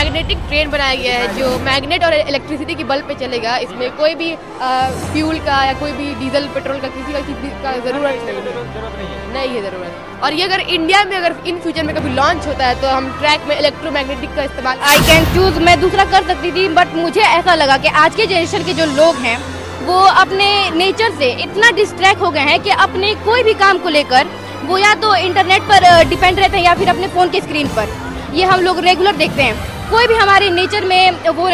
Magnetic train बनाया गया है जो मैग्नेट और इलेक्ट्रिसिटी की बल्ब पे चलेगा। इसमें कोई भी फ्यूल का या कोई भी डीजल पेट्रोल का किसी का जरूरत नहीं है ज़रूरत। और ये अगर इंडिया में अगर इन फ्यूचर में कभी लॉन्च होता है तो हम ट्रैक में इलेक्ट्रोमैग्नेटिक का इस्तेमाल आई कैन चूज, मैं दूसरा कर सकती थी, बट मुझे ऐसा लगा कि आज के जनरेशन के जो लोग हैं वो अपने नेचर से इतना डिस्ट्रैक्ट हो गए हैं कि अपने कोई भी काम को लेकर वो या तो इंटरनेट पर डिपेंड रहते हैं या फिर अपने फ़ोन के स्क्रीन पर। ये हम लोग रेगुलर देखते हैं। कोई भी हमारे नेचर में वो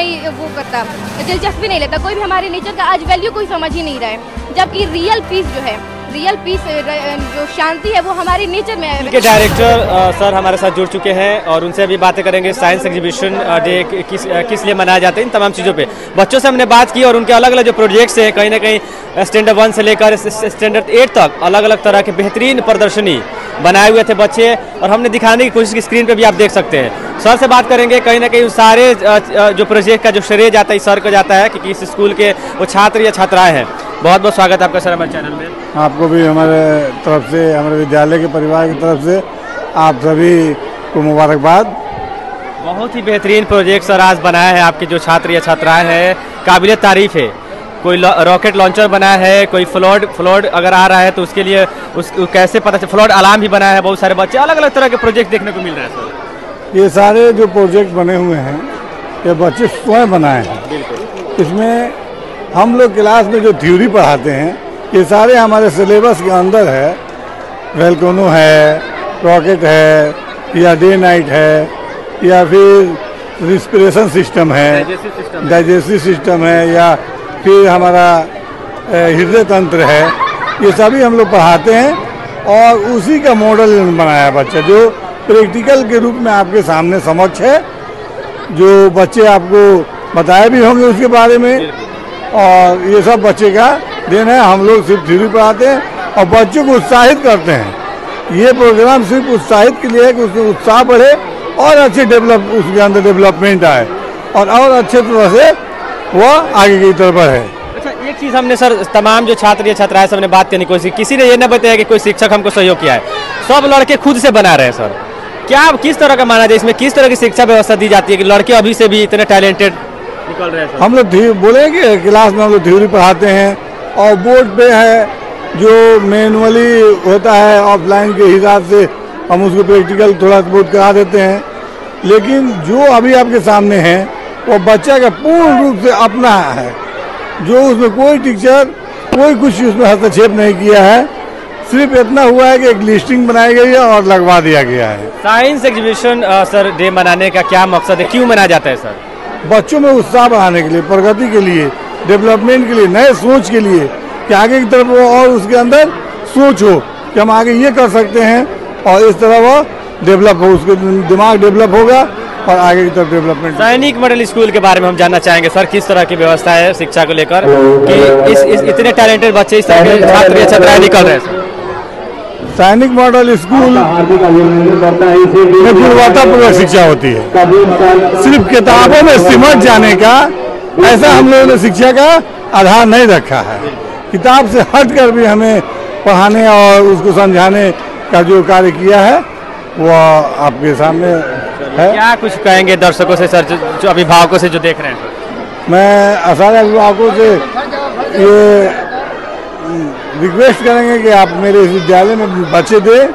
करता, दिलचस्पी नहीं लेता। कोई भी हमारे नेचर का आज वैल्यू कोई समझ ही नहीं रहा है, जबकि रियल पीस जो है, रियल पीस जो शांति है वो हमारे नेचर में है। के डायरेक्टर सर हमारे साथ जुड़ चुके हैं और उनसे भी बातें करेंगे साइंस एग्जीबिशन डे किस लिए मनाया जाता है, इन तमाम चीज़ों पे। बच्चों से हमने बात की और उनके अलग अलग जो प्रोजेक्ट्स हैं, कहीं ना कहीं स्टैंडर्ड 1 से लेकर स्टैंडर्ड 8 तक अलग अलग तरह के बेहतरीन प्रदर्शनी बनाए हुए थे बच्चे, और हमने दिखाने की कोशिश की। स्क्रीन पर भी आप देख सकते हैं। सर से बात करेंगे, कहीं ना कहीं सारे जो प्रोजेक्ट का जो श्रेय जाता है सर को जाता है, क्योंकि इस स्कूल के वो छात्र या छात्राएँ हैं। बहुत बहुत स्वागत है आपका सर हमारे चैनल में। आपको भी हमारे तरफ से, हमारे विद्यालय के परिवार की तरफ से आप सभी को मुबारकबाद। बहुत ही बेहतरीन प्रोजेक्ट सर आज बनाया है। आपके जो छात्र या छात्राएं हैं काबिल तारीफ है। कोई रॉकेट लॉन्चर बनाया है, कोई फ्लड अगर आ रहा है तो उसके लिए कैसे पता चले, फ्लड अलार्म भी बनाया है। बहुत सारे बच्चे अलग अलग तरह के प्रोजेक्ट देखने को मिल रहे हैं सर। ये सारे जो प्रोजेक्ट बने हुए हैं ये बच्चे स्वयं बनाए हैं। इसमें हम लोग क्लास में जो थ्योरी पढ़ाते हैं ये सारे हमारे सिलेबस के अंदर है। वेलकोनो है, रॉकेट है, या डे नाइट है, या फिर रिस्पिरेशन सिस्टम है, डाइजेस्टिव सिस्टम है, या फिर हमारा हृदय तंत्र है। ये सभी हम लोग पढ़ाते हैं और उसी का मॉडल बनाया है बच्चा, जो प्रैक्टिकल के रूप में आपके सामने समक्ष है, जो बच्चे आपको बताए भी होंगे उसके बारे में। और ये सब बच्चे का देन है। हम लोग सिर्फ थ्योरी पढ़ाते हैं और बच्चों को उत्साहित करते हैं। ये प्रोग्राम सिर्फ उत्साहित के लिए है कि उसमें उत्साह बढ़े और अच्छे उसके अंदर डेवलपमेंट आए और अच्छे तरह से वह आगे की तरफ बढ़े। अच्छा, एक चीज़ हमने सर तमाम जो छात्र या छात्राएं सबने बात करने की कोशिश, किसी ने ये न बताया कि कोई शिक्षक हमको सहयोग किया है। सब लड़के खुद से बना रहे हैं सर। क्या किस तरह का माना जाए, इसमें किस तरह की शिक्षा व्यवस्था दी जाती है कि लड़के अभी से भी इतने टैलेंटेड निकल रहे हैं? हम लोग बोले कि क्लास में हम लोग थ्योरी पढ़ाते हैं और बोर्ड पे है जो मैनुअली होता है ऑफलाइन के हिसाब से हम उसको प्रैक्टिकल थोड़ा बहुत करा देते हैं। लेकिन जो अभी आपके सामने है वो बच्चा का पूर्ण रूप से अपना है, जो उसमें कोई टीचर कोई कुछ उसमें हस्तक्षेप नहीं किया है। सिर्फ इतना हुआ है कि एक लिस्टिंग बनाई गई है और लगवा दिया गया है। साइंस एग्जीबिशन सर डे मनाने का क्या मकसद है, क्यों मनाया जाता है सर? बच्चों में उत्साह बढ़ाने के लिए, प्रगति के लिए, डेवलपमेंट के लिए, नए सोच के लिए कि आगे की तरफ वो और उसके अंदर सोच हो कि हम आगे ये कर सकते हैं और इस तरह वो डेवलप हो, उसके दिमाग डेवलप होगा और आगे की तरफ डेवलपमेंट। सैनिक मॉडल स्कूल के बारे में हम जानना चाहेंगे सर, किस तरह की व्यवस्था है शिक्षा को लेकर कि इस इतने टैलेंटेड बच्चे, इस तरह के छात्र या छात्राएं निकल रहे हैं सर? सैनिक मॉडल स्कूल में गुणवत्तापूर्वक शिक्षा होती है। सिर्फ किताबों में सिमट जाने का ऐसा हम लोगों ने शिक्षा का आधार नहीं रखा है। किताब से हटकर भी हमें पढ़ाने और उसको समझाने का जो कार्य किया है वो आपके सामने है। क्या कुछ कहेंगे दर्शकों से सर, जो अभिभावकों से जो देख रहे हैं? मैं सारे अभिभावकों से ये रिक्वेस्ट करेंगे कि आप मेरे इस विद्यालय में बच्चे दें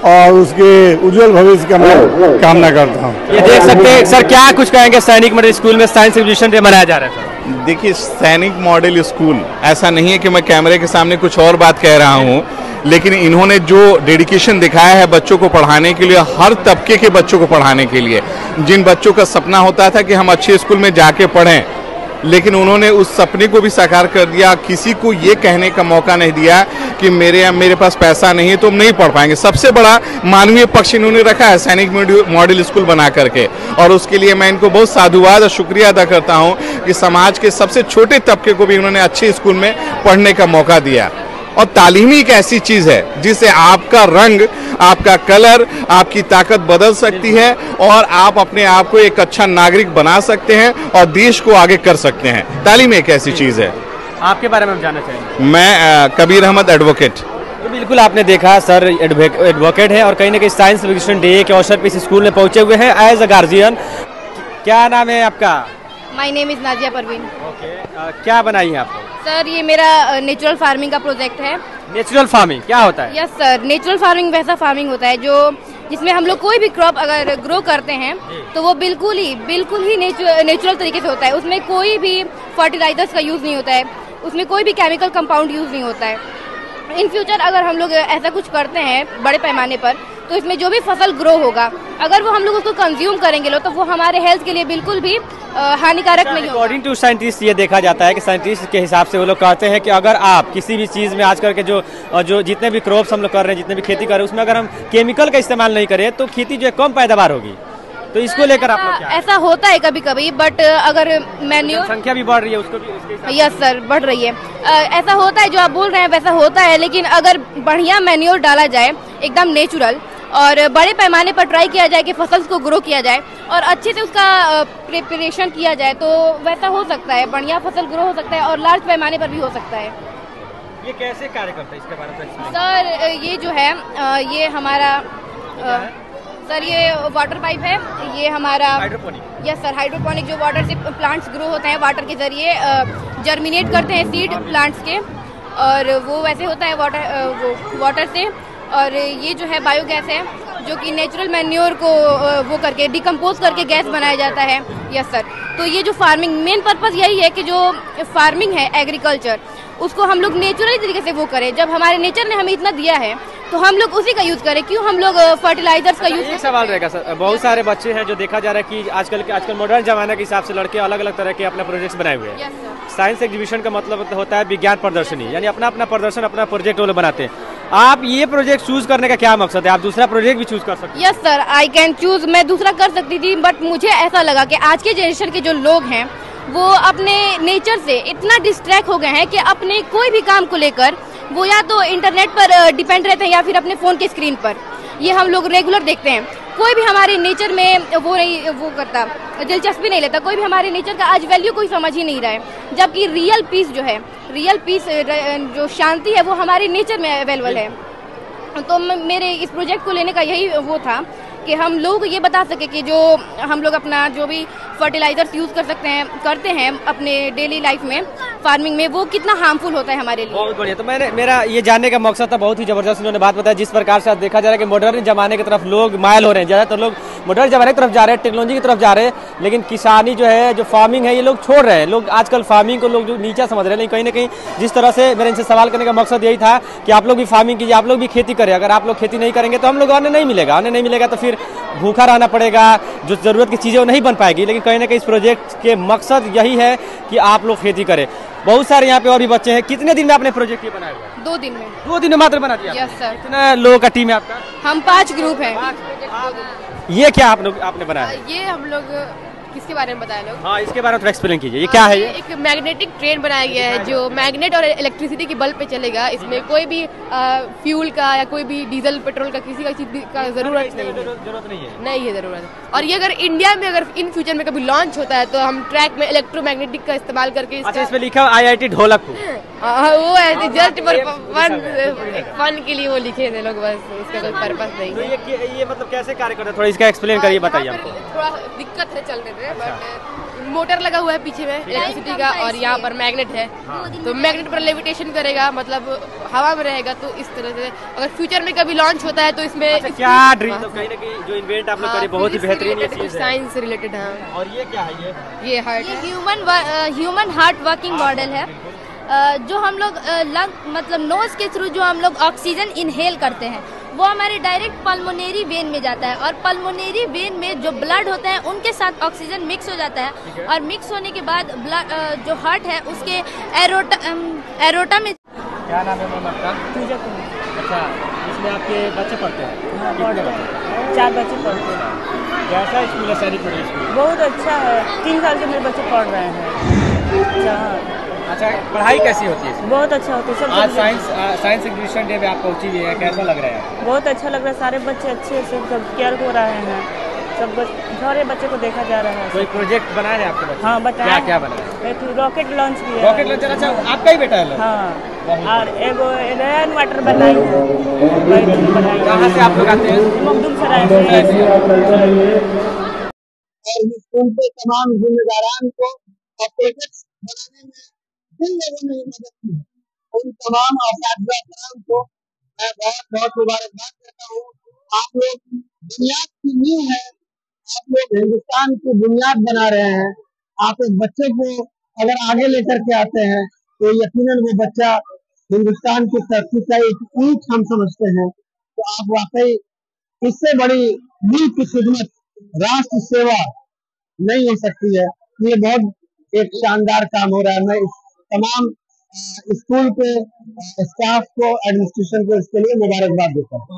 और उसके उज्जवल भविष्य का मैं कामना करता हूँ। ये देख सकते हैं सर, क्या कुछ कहेंगे सैनिक मॉडल स्कूल में साइंस एग्जीबिशन डे मनाया जा रहा है सर? देखिए, सैनिक मॉडल स्कूल ऐसा नहीं है कि मैं कैमरे के सामने कुछ और बात कह रहा हूँ, लेकिन इन्होंने जो डेडिकेशन दिखाया है बच्चों को पढ़ाने के लिए, हर तबके के बच्चों को पढ़ाने के लिए, जिन बच्चों का सपना होता था कि हम अच्छे स्कूल में जाके पढ़ें, लेकिन उन्होंने उस सपने को भी साकार कर दिया। किसी को ये कहने का मौका नहीं दिया कि मेरे पास पैसा नहीं है तो हम नहीं पढ़ पाएंगे। सबसे बड़ा मानवीय पक्ष इन्होंने रखा है सैनिक मॉडल स्कूल बना करके, और उसके लिए मैं इनको बहुत साधुवाद और शुक्रिया अदा करता हूँ कि समाज के सबसे छोटे तबके को भी इन्होंने अच्छे स्कूल में पढ़ने का मौका दिया। और तालीम एक ऐसी चीज है जिससे आपका रंग, आपका कलर, आपकी ताकत बदल सकती है और आप अपने आप को एक अच्छा नागरिक बना सकते हैं और देश को आगे कर सकते हैं। तालीम एक ऐसी चीज है। आपके बारे में हम जानना चाहेंगे। मैं कबीर अहमद एडवोकेट। तो बिल्कुल आपने देखा सर एडवोकेट है और कहीं ना कहीं साइंस एग्जीबिशन डे के अवसर पर इस स्कूल में पहुंचे हुए हैं एज अ गार्जियन। क्या नाम है आपका? My name is Nazia Parveen. Okay, क्या बनाई है आपको? सर ये मेरा नेचुरल फार्मिंग का प्रोजेक्ट है। नेचुरल फार्मिंग क्या होता है? यस सर, नेचुरल फार्मिंग वैसा फार्मिंग होता है जो जिसमें हम लोग कोई भी क्रॉप अगर ग्रो करते हैं तो वो बिल्कुल ही नेचुरल तरीके से होता है। उसमें कोई भी फर्टिलाइजर्स का यूज़ नहीं होता है, उसमें कोई भी केमिकल कंपाउंड यूज़ नहीं होता है। इन फ्यूचर अगर हम लोग ऐसा कुछ करते हैं बड़े पैमाने पर तो इसमें जो भी फसल ग्रो होगा अगर वो हम लोग उसको कंज्यूम करेंगे तो वो हमारे हेल्थ के लिए बिल्कुल भी हानिकारक नहीं होगा। अकॉर्डिंग टू साइंटिस्ट ये देखा जाता है कि साइंटिस्ट के हिसाब से वो लोग कहते हैं कि अगर आप किसी भी चीज़ में आजकल के जो जितने भी क्रॉप्स हम लोग कर रहे हैं, जितने भी खेती कर रहे हैं, उसमें अगर हम केमिकल का इस्तेमाल नहीं करें तो खेती जो है कम पैदावार होगी। तो इसको लेकर आप लोग क्या? ऐसा होता है कभी कभी, बट अगर मैन्योर संख्या भी बढ़ रही है उसको भी यस सर बढ़ रही है। ऐसा होता है जो आप बोल रहे हैं वैसा होता है, लेकिन अगर बढ़िया मैन्योर डाला जाए एकदम नेचुरल और बड़े पैमाने पर ट्राई किया जाए कि फसल को ग्रो किया जाए और अच्छे से उसका प्रिपरेशन किया जाए तो वैसा हो सकता है, बढ़िया फसल ग्रो हो सकता है और लार्ज पैमाने पर भी हो सकता है। ये कैसे कार्य करता है इसके बारे में? सर ये जो है ये हमारा सर ये वाटर पाइप है, ये हमारा हाइड्रोपोनिक। यस सर, हाइड्रोपोनिक जो वाटर से प्लांट्स ग्रो होते हैं वाटर के जरिए जर्मिनेट करते हैं सीड प्लांट्स के और वो वैसे होता है वाटर से। और ये जो है बायोगैस है जो कि नेचुरल मैन्योर को वो करके डिकम्पोज करके गैस बनाया जाता है। यस सर, तो ये जो फार्मिंग मेन पर्पस यही है कि जो फार्मिंग है एग्रीकल्चर उसको हम लोग नेचुरली तरीके से वो करें। जब हमारे नेचर ने हमें इतना दिया है तो हम लोग उसी का यूज करें, क्यों हम लोग फर्टिलाइजर्स का यूज। एक सवाल रहेगा सर, बहुत सारे बच्चे हैं जो देखा जा रहा है कि आजकल मॉडर्न जमाने के हिसाब से लड़के अलग अलग तरह के अपने प्रोजेक्ट्स बनाए हुए हैं। साइंस एग्जीबिशन का मतलब होता है विज्ञान प्रदर्शनी, यानी अपना अपना प्रदर्शन अपना प्रोजेक्ट वो लोग बनाते हैं। आप ये प्रोजेक्ट चूज करने का क्या मकसद है? आप दूसरा प्रोजेक्ट भी चूज कर सकते हैं। Yes sir, I can choose. मैं दूसरा कर सकती थी बट मुझे ऐसा लगा कि आज के जनरेशन के जो लोग हैं वो अपने नेचर से इतना डिस्ट्रैक्ट हो गए हैं कि अपने कोई भी काम को लेकर वो या तो इंटरनेट पर डिपेंड रहते हैं या फिर अपने फ़ोन की स्क्रीन पर। ये हम लोग रेगुलर देखते हैं। कोई भी हमारे नेचर में वो करता दिलचस्पी नहीं लेता, कोई भी हमारे नेचर का आज वैल्यू कोई समझ ही नहीं रहा है। जबकि रियल पीस जो है, रियल पीस जो शांति है वो हमारे नेचर में अवेलेबल है। तो मेरे इस प्रोजेक्ट को लेने का यही वो था कि हम लोगों को ये बता सके कि जो हम लोग अपना जो भी फर्टिलाइजर्स यूज़ करते हैं अपने डेली लाइफ में फार्मिंग में वो कितना हार्मफुल होता है हमारे लिए। बहुत बढ़िया। तो मेरा ये जानने का मकसद था, बहुत ही जबरदस्त उन्होंने बात बताया। जिस प्रकार से देखा जा रहा है कि मॉडर्न जमाने की तरफ लोग मायल हो रहे हैं, ज़्यादातर लोग मॉडर्न जमाने की तरफ जा रहे हैं, टेक्नोलॉजी की तरफ जा रहे हैं, लेकिन किसानी जो है जो फार्मिंग है ये लोग छोड़ रहे हैं। लोग आजकल फार्मिंग को लोग जो नीचा समझ रहे हैं, लेकिन कहीं ना कहीं जिस तरह से मेरे इनसे सवाल करने का मकसद यही था कि आप लोग भी फार्मिंग कीजिए, आप लोग भी खेती करें। अगर आप लोग खेती नहीं करेंगे तो हम लोग अन्न नहीं मिलेगा तो फिर भूखा रहना पड़ेगा, जो जरूरत की चीज़ें वो नहीं बन पाएगी। लेकिन कहीं ना कहीं इस प्रोजेक्ट के मकसद यही है कि आप लोग खेती करें। बहुत सारे यहाँ पे और भी बच्चे हैं। कितने दिन में आपने प्रोजेक्ट ये बनाया हुआ है? 2 दिन में। 2 दिन में मात्र बना दिया? Yes sir. कितना लोगों का टीम है आपका? हम 5 ग्रुप हैं। ये क्या आपने बनाया है? ये हम लोग किसके बारे में बताया लोग? हाँ, इसके बारे में थोड़ा एक्सप्लेन कीजिए। ये क्या है? ये एक मैग्नेटिक ट्रेन बनाया गया है जो मैग्नेट और इलेक्ट्रिसिटी की बल्ब पे चलेगा। इसमें कोई भी फ्यूल का या कोई भी डीजल पेट्रोल का किसी का चीज का जरूरत नहीं है जरूरत। और ये अगर इंडिया में अगर इन फ्यूचर में कभी लॉन्च होता है तो हम ट्रैक में इलेक्ट्रोमैग्नेटिक का इस्तेमाल करके अच्छा, इसमें लिखा हुआ IIT ढोलकपुर। वो ऐसे जस्ट फन के लिए वो लिखे थे लोग, बस इसका कोई पर्पस नहीं है। तो ये मतलब कैसे कार्य करता है, थोड़ा इसका एक्सप्लेन करिए, बताइए हमको। थोड़ा दिक्कत है चलने में, बट मोटर लगा हुआ है पीछे में इलेक्ट्रिसिटी का और यहाँ पर मैग्नेट है। तो मैग्नेट पर लेविटेशन करेगा, मतलब हवा में रहेगा। तो इस तरह से अगर फ्यूचर में कभी लॉन्च होता है तो इसमें क्या ड्रीम, तो कहीं ना कहीं जो इन्वेंट आप लोग करे बहुत ही बेहतरीन ये चीज है, साइंस से रिलेटेड है। और ये क्या है? ये हार्ट ये ह्यूमन हार्ट वर्किंग मॉडल है जो हम लोग मतलब नोज के थ्रू जो हम लोग ऑक्सीजन इनहेल करते हैं वो हमारे डायरेक्ट पल्मोनरी वेन में जाता है और पल्मोनरी वेन में जो ब्लड होता है उनके साथ ऑक्सीजन मिक्स हो जाता है और मिक्स होने के बाद ब्लड जो हार्ट है उसके एरोटा में। क्या नाम है मैम आपका? अच्छा, इसमें आपके बच्चे पढ़ते हैं? हाँ, पढ़ते हैं। 4 बच्चे पढ़ते हैं। कैसा स्कूल है सैनिक पब्लिक स्कूल? बहुत अच्छा है। 3 साल के मेरे बच्चे पढ़ रहे हैं। अच्छा, पढ़ाई कैसी होती है? बहुत अच्छा होता है सब। आज साइंस एग्जीबिशन डे में आप पहुंची हुई है, कैसा लग रहा है? बहुत अच्छा लग रहा है। सारे बच्चे अच्छे से सब केयर हो रहे हैं। सब सारे बच्चे को देखा जा रहा है। कोई प्रोजेक्ट बनाया है आपके बच्चे? हाँ, बताया। क्या बनाया? एक रॉकेट लॉन्च किया। Rocket launcher? अच्छा, आपका ही बेटा है? हाँ, और एगो रेन वाटर बनाई है। कहाँ से आप लोग आते हैं? मखदूम सराय से। उनके तमाम जिम्मेदारान को और प्रोजेक्ट्स बनाने में जिन लोगों ने मदद की उन तमाम असातिज़ा को मैं बहुत बहुत मुबारकबाद करता हूँ। आप लोग बुनियाद की नींव है, आप लोग हिंदुस्तान की बुनियाद बना रहे हैं। आप एक बच्चे को अगर आगे लेकर के आते हैं तो यकीनन वो बच्चा हिंदुस्तान की तरक्की का एक ईंट हम समझते हैं। तो आप वाकई इससे बड़ी मुल्क की खिदमत, राष्ट्र सेवा नहीं हो सकती है। ये बहुत एक शानदार काम हो रहा है। मैं इस तमाम स्कूल के स्टाफ को, एडमिनिस्ट्रेशन को इसके लिए मुबारकबाद देता हूँ।